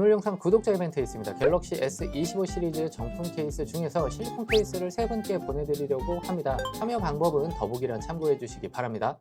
오늘 영상 구독자 이벤트 있습니다. 갤럭시 S25 시리즈 정품 케이스 중에서 실리콘 케이스를 3분께 보내드리려고 합니다. 참여 방법은 더보기란 참고해 주시기 바랍니다.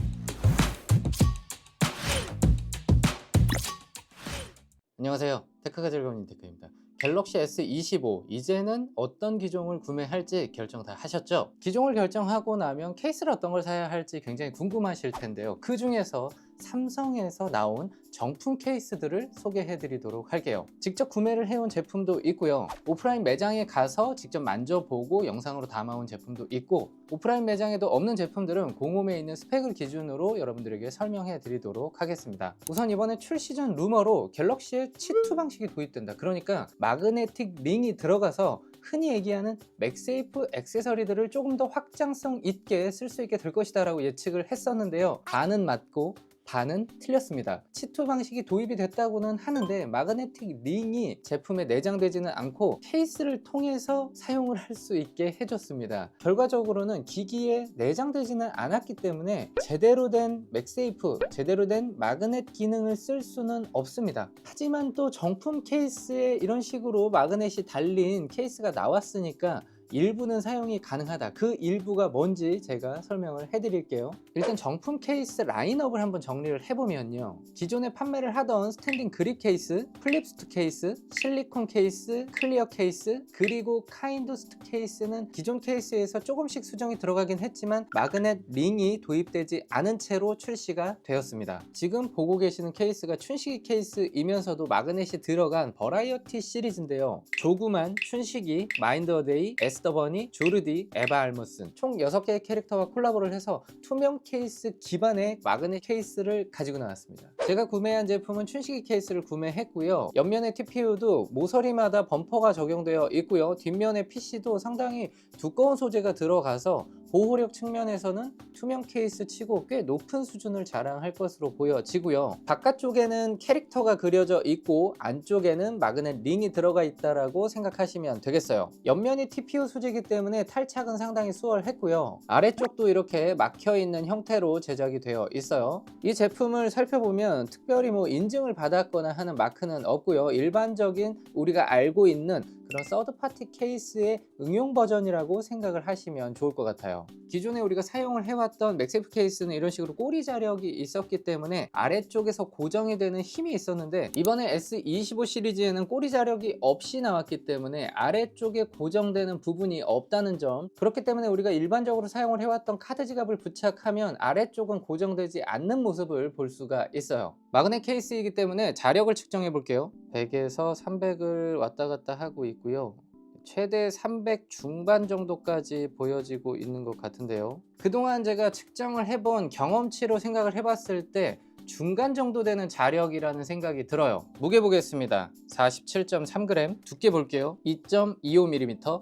안녕하세요. 테크가 즐거운 인테크입니다. 갤럭시 S25 이제는 어떤 기종을 구매할지 결정 다 하셨죠? 기종을 결정하고 나면 케이스를 어떤 걸 사야 할지 굉장히 궁금하실 텐데요. 그 중에서 삼성에서 나온 정품 케이스들을 소개해 드리도록 할게요. 직접 구매를 해온 제품도 있고요. 오프라인 매장에 가서 직접 만져보고 영상으로 담아온 제품도 있고, 오프라인 매장에도 없는 제품들은 공홈에 있는 스펙을 기준으로 여러분들에게 설명해 드리도록 하겠습니다. 우선 이번에 출시 전 루머로 갤럭시에 치투 방식이 도입된다. 그러니까 마그네틱 링이 들어가서 흔히 얘기하는 맥세이프 액세서리들을 조금 더 확장성 있게 쓸 수 있게 될 것이다 라고 예측을 했었는데요. 반은 맞고 반은 틀렸습니다. 치투 방식이 도입이 됐다고는 하는데 마그네틱 링이 제품에 내장되지는 않고 케이스를 통해서 사용을 할 수 있게 해줬습니다. 결과적으로는 기기에 내장되지는 않았기 때문에 제대로 된 맥세이프, 제대로 된 마그넷 기능을 쓸 수는 없습니다. 하지만 또 정품 케이스에 이런 식으로 마그넷이 달린 케이스가 나왔으니까 일부는 사용이 가능하다. 그 일부가 뭔지 제가 설명을 해드릴게요. 일단 정품 케이스 라인업을 한번 정리를 해보면요, 기존에 판매를 하던 스탠딩 그립 케이스, 플립스트 케이스, 실리콘 케이스, 클리어 케이스, 그리고 카인도스트 케이스는 기존 케이스에서 조금씩 수정이 들어가긴 했지만 마그넷 링이 도입되지 않은 채로 출시가 되었습니다. 지금 보고 계시는 케이스가 춘식이 케이스이면서도 마그넷이 들어간 버라이어티 시리즈인데요. 조그만 춘식이, 마인드어데이, 에스더버니, 조르디, 에바 알무슨 총 6개의 캐릭터와 콜라보를 해서 투명 케이스 기반의 마그넷 케이스를 가지고 나왔습니다. 제가 구매한 제품은 춘식이 케이스를 구매했고요. 옆면의 TPU도 모서리마다 범퍼가 적용되어 있고요. 뒷면의 PC도 상당히 두꺼운 소재가 들어가서 보호력 측면에서는 투명 케이스 치고 꽤 높은 수준을 자랑할 것으로 보여지고요. 바깥쪽에는 캐릭터가 그려져 있고 안쪽에는 마그넷 링이 들어가 있다라고 생각하시면 되겠어요. 옆면이 TPU 소재이기 때문에 탈착은 상당히 수월했고요. 아래쪽도 이렇게 막혀있는 형태로 제작이 되어 있어요. 이 제품을 살펴보면 특별히 인증을 받았거나 하는 마크는 없고요. 일반적인 우리가 알고 있는 그런 서드파티 케이스의 응용 버전이라고 생각을 하시면 좋을 것 같아요. 기존에 우리가 사용을 해왔던 맥세이프 케이스는 이런 식으로 꼬리 자력이 있었기 때문에 아래쪽에서 고정이 되는 힘이 있었는데, 이번에 S25 시리즈에는 꼬리 자력이 없이 나왔기 때문에 아래쪽에 고정되는 부분이 없다는 점, 그렇기 때문에 우리가 일반적으로 사용을 해왔던 카드 지갑을 부착하면 아래쪽은 고정되지 않는 모습을 볼 수가 있어요. 마그넷 케이스이기 때문에 자력을 측정해 볼게요. 100에서 300을 왔다 갔다 하고 있고요. 최대 300 중반 정도까지 보여지고 있는 것 같은데요. 그동안 제가 측정을 해본 경험치로 생각을 해봤을 때 중간 정도 되는 자력이라는 생각이 들어요. 무게 보겠습니다. 47.3g. 두께 볼게요. 2.25mm.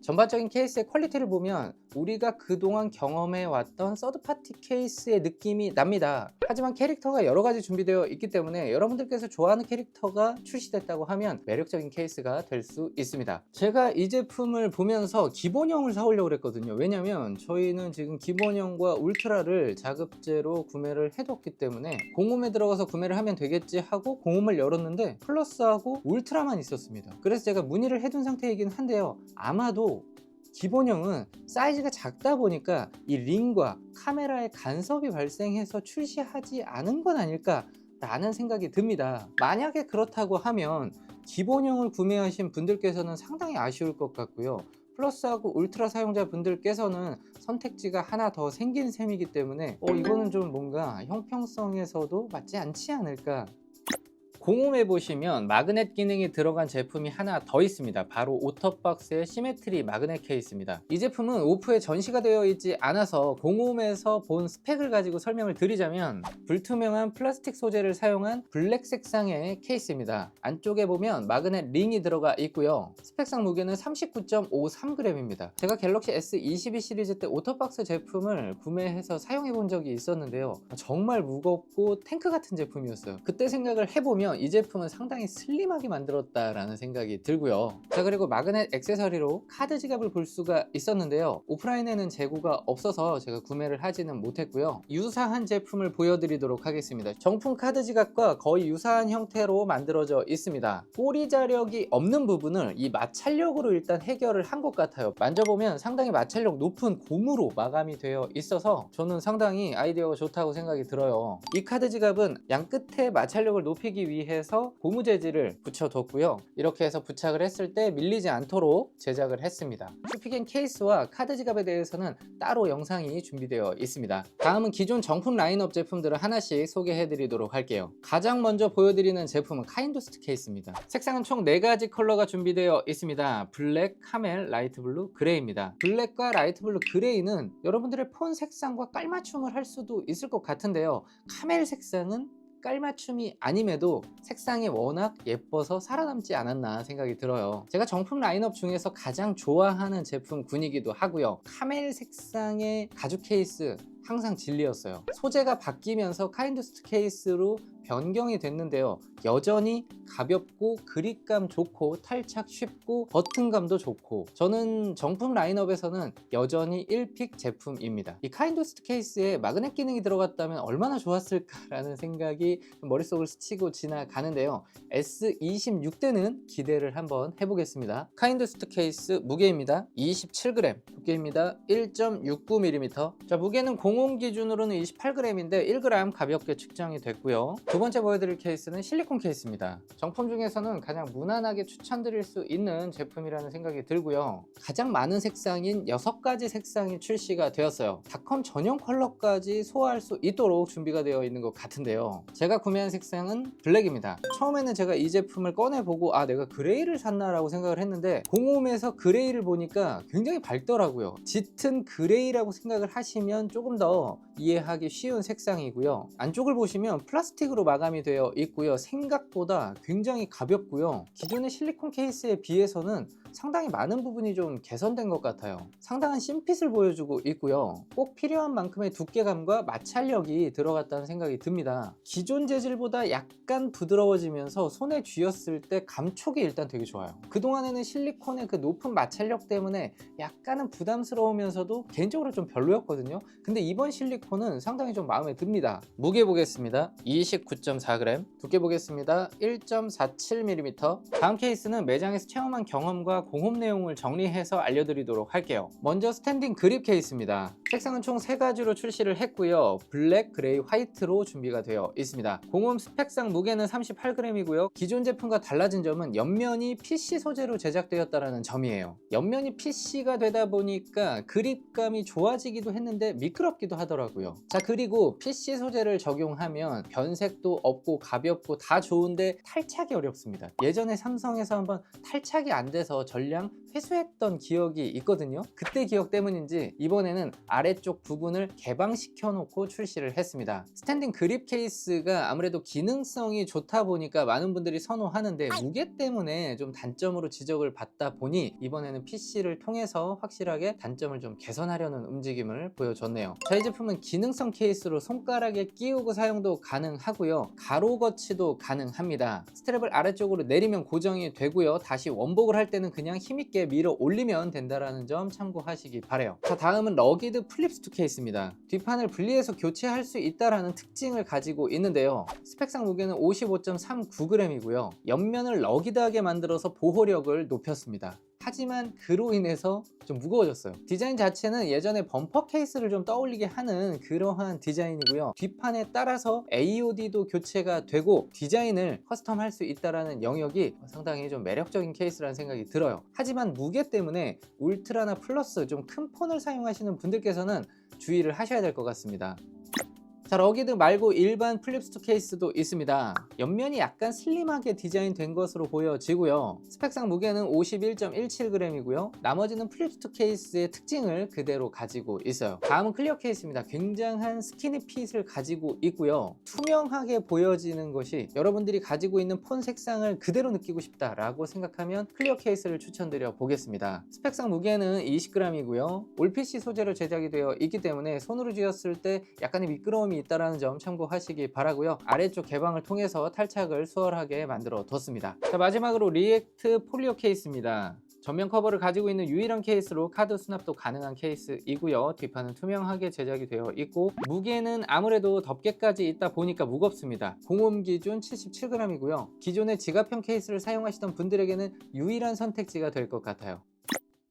전반적인 케이스의 퀄리티를 보면 우리가 그동안 경험해왔던 서드파티 케이스의 느낌이 납니다. 하지만 캐릭터가 여러가지 준비되어 있기 때문에 여러분들께서 좋아하는 캐릭터가 출시됐다고 하면 매력적인 케이스가 될 수 있습니다. 제가 이 제품을 보면서 기본형을 사오려고 했거든요. 왜냐면 저희는 지금 기본형과 울트라를 자급제로 구매를 해뒀기 때문에 공홈에 들어가서 구매를 하면 되겠지 하고 공홈을 열었는데 플러스하고 울트라만 있었습니다. 그래서 제가 문의를 해둔 상태이긴 한데요, 아마도 기본형은 사이즈가 작다 보니까 이 링과 카메라에 간섭이 발생해서 출시하지 않은 건 아닐까 라는 생각이 듭니다. 만약에 그렇다고 하면 기본형을 구매하신 분들께서는 상당히 아쉬울 것 같고요. 플러스하고 울트라 사용자 분들께서는 선택지가 하나 더 생긴 셈이기 때문에 이거는 좀 뭔가 형평성에서도 맞지 않지 않을까. 공홈에 보시면 마그넷 기능이 들어간 제품이 하나 더 있습니다. 바로 오터박스의 시메트리 마그넷 케이스입니다. 이 제품은 오프에 전시가 되어 있지 않아서 공홈에서 본 스펙을 가지고 설명을 드리자면, 불투명한 플라스틱 소재를 사용한 블랙 색상의 케이스입니다. 안쪽에 보면 마그넷 링이 들어가 있고요. 스펙상 무게는 39.53g입니다. 제가 갤럭시 S22 시리즈 때 오터박스 제품을 구매해서 사용해 본 적이 있었는데요, 정말 무겁고 탱크 같은 제품이었어요. 그때 생각을 해보면 보면 이 제품은 상당히 슬림하게 만들었다라는 생각이 들고요. 자, 그리고 마그넷 액세서리로 카드 지갑을 볼 수가 있었는데요. 오프라인에는 재고가 없어서 제가 구매를 하지는 못했고요. 유사한 제품을 보여드리도록 하겠습니다. 정품 카드 지갑과 거의 유사한 형태로 만들어져 있습니다. 꼬리 자력이 없는 부분을 이 마찰력으로 일단 해결을 한 것 같아요. 만져보면 상당히 마찰력 높은 고무로 마감이 되어 있어서 저는 상당히 아이디어가 좋다고 생각이 들어요. 이 카드 지갑은 양 끝에 마찰력을 높이기 위해서 고무 재질을 붙여뒀고요. 이렇게 해서 부착을 했을 때 밀리지 않도록 제작을 했습니다. 슈피겐 케이스와 카드 지갑에 대해서는 따로 영상이 준비되어 있습니다. 다음은 기존 정품 라인업 제품들을 하나씩 소개해 드리도록 할게요. 가장 먼저 보여드리는 제품은 카인도스트 케이스입니다. 색상은 총 4가지 컬러가 준비되어 있습니다. 블랙, 카멜, 라이트 블루, 그레이입니다. 블랙과 라이트 블루, 그레이는 여러분들의 폰 색상과 깔맞춤을 할 수도 있을 것 같은데요. 카멜 색상은 깔맞춤이 아님에도 색상이 워낙 예뻐서 살아남지 않았나 생각이 들어요. 제가 정품 라인업 중에서 가장 좋아하는 제품군이기도 하고요. 카멜 색상의 가죽 케이스 항상 진리였어요. 소재가 바뀌면서 카인도스트 케이스로 변경이 됐는데요. 여전히 가볍고 그립감 좋고 탈착 쉽고 버튼감도 좋고 저는 정품 라인업에서는 여전히 1픽 제품입니다. 이 카인도스트 케이스에 마그넷 기능이 들어갔다면 얼마나 좋았을까라는 생각이 머릿속을 스치고 지나가는데요. S26대는 기대를 한번 해보겠습니다. 카인도스트 케이스 무게입니다. 27g, 두께입니다. 1.69mm. 자, 무게는 공홈 기준으로는 28g인데 1g 가볍게 측정이 됐고요. 두 번째 보여드릴 케이스는 실리콘 케이스입니다. 정품 중에서는 가장 무난하게 추천드릴 수 있는 제품이라는 생각이 들고요. 가장 많은 색상인 6가지 색상이 출시가 되었어요. 닷컴 전용 컬러까지 소화할 수 있도록 준비가 되어 있는 것 같은데요. 제가 구매한 색상은 블랙입니다. 처음에는 제가 이 제품을 꺼내보고 아, 내가 그레이를 샀나라고 생각을 했는데 공홈에서 그레이를 보니까 굉장히 밝더라고요. 짙은 그레이라고 생각을 하시면 조금 더 이해하기 쉬운 색상이고요. 안쪽을 보시면 플라스틱으로 마감이 되어 있고요. 생각보다 굉장히 가볍고요. 기존의 실리콘 케이스에 비해서는 상당히 많은 부분이 좀 개선된 것 같아요. 상당한 심핏을 보여주고 있고요. 꼭 필요한 만큼의 두께감과 마찰력이 들어갔다는 생각이 듭니다. 기존 재질보다 약간 부드러워지면서 손에 쥐었을 때 감촉이 일단 되게 좋아요. 그동안에는 실리콘의 그 높은 마찰력 때문에 약간은 부담스러우면서도 개인적으로 좀 별로였거든요. 근데 이번 실리콘은 상당히 좀 마음에 듭니다. 무게 보겠습니다. 29.4g, 두께 보겠습니다. 1.47mm. 다음 케이스는 매장에서 체험한 경험과 공홈 내용을 정리해서 알려드리도록 할게요. 먼저 스탠딩 그립 케이스입니다. 색상은 총 3가지로 출시를 했고요. 블랙, 그레이, 화이트로 준비가 되어 있습니다. 공홈 스펙상 무게는 38g이고요. 기존 제품과 달라진 점은 옆면이 PC 소재로 제작되었다는 점이에요. 옆면이 PC가 되다 보니까 그립감이 좋아지기도 했는데 미끄럽기도 하더라고요. 자, 그리고 PC 소재를 적용하면 변색도 없고 가볍고 다 좋은데 탈착이 어렵습니다. 예전에 삼성에서 한번 탈착이 안 돼서 전량 회수했던 기억이 있거든요. 그때 기억 때문인지 이번에는 아래쪽 부분을 개방시켜 놓고 출시를 했습니다. 스탠딩 그립 케이스가 아무래도 기능성이 좋다 보니까 많은 분들이 선호하는데 무게 때문에 좀 단점으로 지적을 받다 보니 이번에는 PC를 통해서 확실하게 단점을 좀 개선하려는 움직임을 보여줬네요. 저희 제품은 기능성 케이스로 손가락에 끼우고 사용도 가능하고요. 가로 거치도 가능합니다. 스트랩을 아래쪽으로 내리면 고정이 되고요. 다시 원복을 할 때는 그냥 힘있게 밀어 올리면 된다는 점 참고하시기 바래요. 자, 다음은 러기드 플립스투 케이스입니다. 뒷판을 분리해서 교체할 수 있다는 특징을 가지고 있는데요. 스펙상 무게는 55.39g이고요. 옆면을 러기드하게 만들어서 보호력을 높였습니다. 하지만 그로 인해서 좀 무거워졌어요. 디자인 자체는 예전에 범퍼 케이스를 좀 떠올리게 하는 그러한 디자인이고요. 뒷판에 따라서 AOD도 교체가 되고 디자인을 커스텀할 수 있다는 영역이 상당히 좀 매력적인 케이스라는 생각이 들어요. 하지만 무게 때문에 울트라나 플러스 좀 큰 폰을 사용하시는 분들께서는 주의를 하셔야 될 것 같습니다. 자, 러기드 말고 일반 플립스투 케이스도 있습니다. 옆면이 약간 슬림하게 디자인된 것으로 보여지고요. 스펙상 무게는 51.17g이고요. 나머지는 플립스투 케이스의 특징을 그대로 가지고 있어요. 다음은 클리어 케이스입니다. 굉장한 스키니 핏을 가지고 있고요. 투명하게 보여지는 것이 여러분들이 가지고 있는 폰 색상을 그대로 느끼고 싶다라고 생각하면 클리어 케이스를 추천드려 보겠습니다. 스펙상 무게는 20g이고요. 올 PC 소재로 제작이 되어 있기 때문에 손으로 쥐었을 때 약간의 미끄러움이 어려움이 있다는 점 참고하시기 바라고요. 아래쪽 개방을 통해서 탈착을 수월하게 만들어 뒀습니다. 자, 마지막으로 리액트 폴리오 케이스입니다. 전면 커버를 가지고 있는 유일한 케이스로 카드 수납도 가능한 케이스이고요. 뒷판은 투명하게 제작이 되어 있고 무게는 아무래도 덮개까지 있다 보니까 무겁습니다. 공홈 기준 77g이고요. 기존의 지갑형 케이스를 사용하시던 분들에게는 유일한 선택지가 될 것 같아요.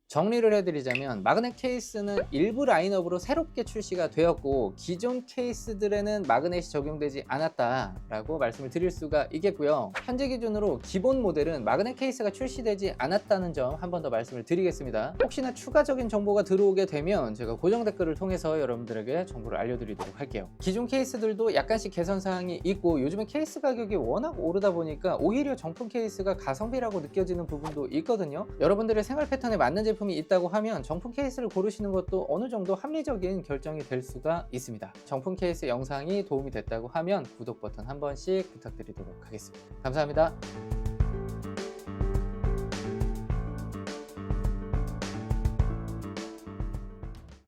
정리를 해드리자면 마그넷 케이스는 일부 라인업으로 새롭게 출시가 되었고 기존 케이스들에는 마그넷이 적용되지 않았다라고 말씀을 드릴 수가 있겠고요. 현재 기준으로 기본 모델은 마그넷 케이스가 출시되지 않았다는 점 한 번 더 말씀을 드리겠습니다. 혹시나 추가적인 정보가 들어오게 되면 제가 고정 댓글을 통해서 여러분들에게 정보를 알려드리도록 할게요. 기존 케이스들도 약간씩 개선 사항이 있고 요즘에 케이스 가격이 워낙 오르다 보니까 오히려 정품 케이스가 가성비라고 느껴지는 부분도 있거든요. 여러분들의 생활 패턴에 맞는 제품이 있다고 하면 정품 케이스를 고르시는 것도 어느 정도 합리적인 결정이 될 수가 있습니다. 정품 케이스 영상이 도움이 됐다고 하면 구독 버튼 한 번씩 부탁드리도록 하겠습니다. 감사합니다.